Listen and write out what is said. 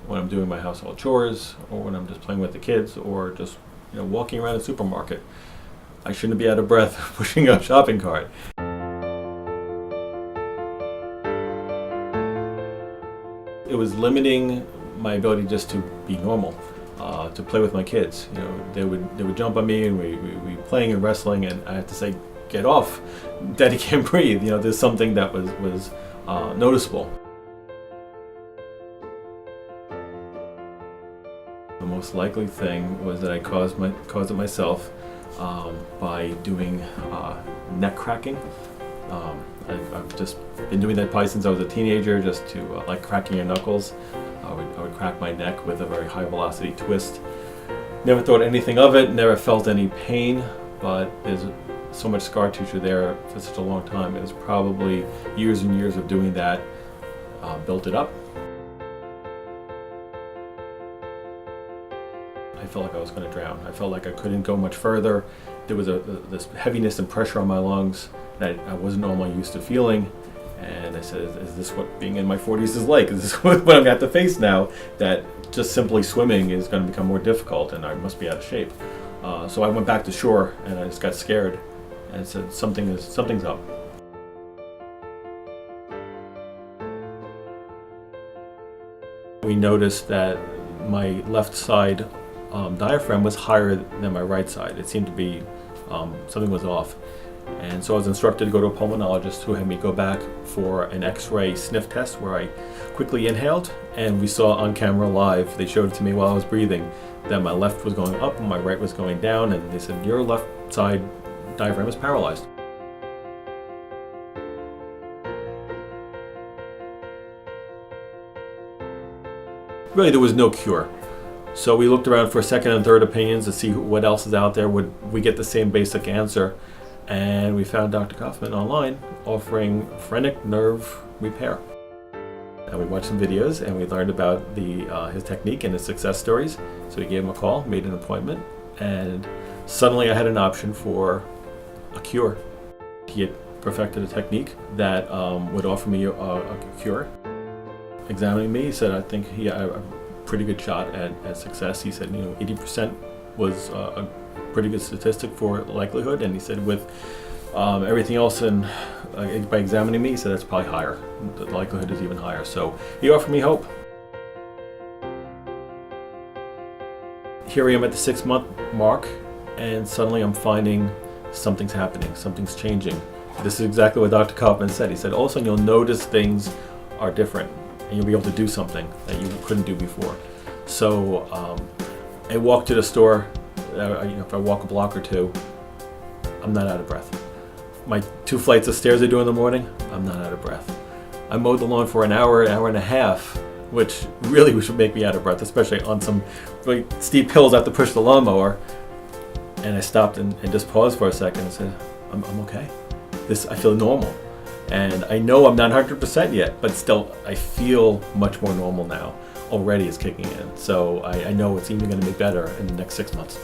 when I'm doing my household chores, or when I'm just playing with the kids, or just walking around a supermarket. I shouldn't be out of breath pushing a shopping cart. It was limiting my ability just to be normal, to play with my kids. They would jump on me, and we playing and wrestling, and I had to say, "Get off, Daddy can't breathe." There's something that was noticeable. The most likely thing was that I caused it myself by doing neck cracking. I've just been doing that probably since I was a teenager, just to like cracking your knuckles. I would crack my neck with a very high velocity twist. Never thought anything of it, never felt any pain, but there's so much scar tissue there for such a long time. It was probably years and years of doing that built it up. I felt like I was going to drown. I felt like I couldn't go much further. There was this heaviness and pressure on my lungs that I wasn't normally used to feeling. And I said, is this what being in my 40s is like? Is this what I'm going to have to face now? That just simply swimming is going to become more difficult, and I must be out of shape. So I went back to shore, and I just got scared and said, something's up. We noticed that my left side diaphragm was higher than my right side. It seemed to be something was off. And so I was instructed to go to a pulmonologist, who had me go back for an X-ray sniff test, where I quickly inhaled, and we saw on camera live, they showed it to me while I was breathing, that my left was going up and my right was going down, and they said, "Your left side diaphragm is paralyzed." Really, there was no cure. So we looked around for second and third opinions to see what else is out there. Would we get the same basic answer? And we found Dr. Kaufman online offering phrenic nerve repair. And we watched some videos, and we learned about his technique and his success stories. So we gave him a call, made an appointment, and suddenly I had an option for a cure. He had perfected a technique that would offer me a cure. Examining me, he said, "I think he had a pretty good shot at success." He said, 80% was a pretty good statistic for likelihood, and he said with everything else, and by examining me, he said that's probably higher. The likelihood is even higher. So he offered me hope. Here I am at the 6-month mark, and suddenly I'm finding something's happening, something's changing. This is exactly what Dr. Kaufman said. He said, all of a sudden you'll notice things are different, and you'll be able to do something that you couldn't do before. So I walk to the store. If I walk a block or two, I'm not out of breath. My 2 flights of stairs I do in the morning, I'm not out of breath. I mowed the lawn for an hour and a half, which really should make me out of breath, especially on some really steep hills. I have to push the lawnmower. And I stopped and just paused for a second and said, I'm okay. I feel normal. And I know I'm not 100% yet, but still I feel much more normal now. Already is kicking in. So I know it's even going to be better in the next 6 months.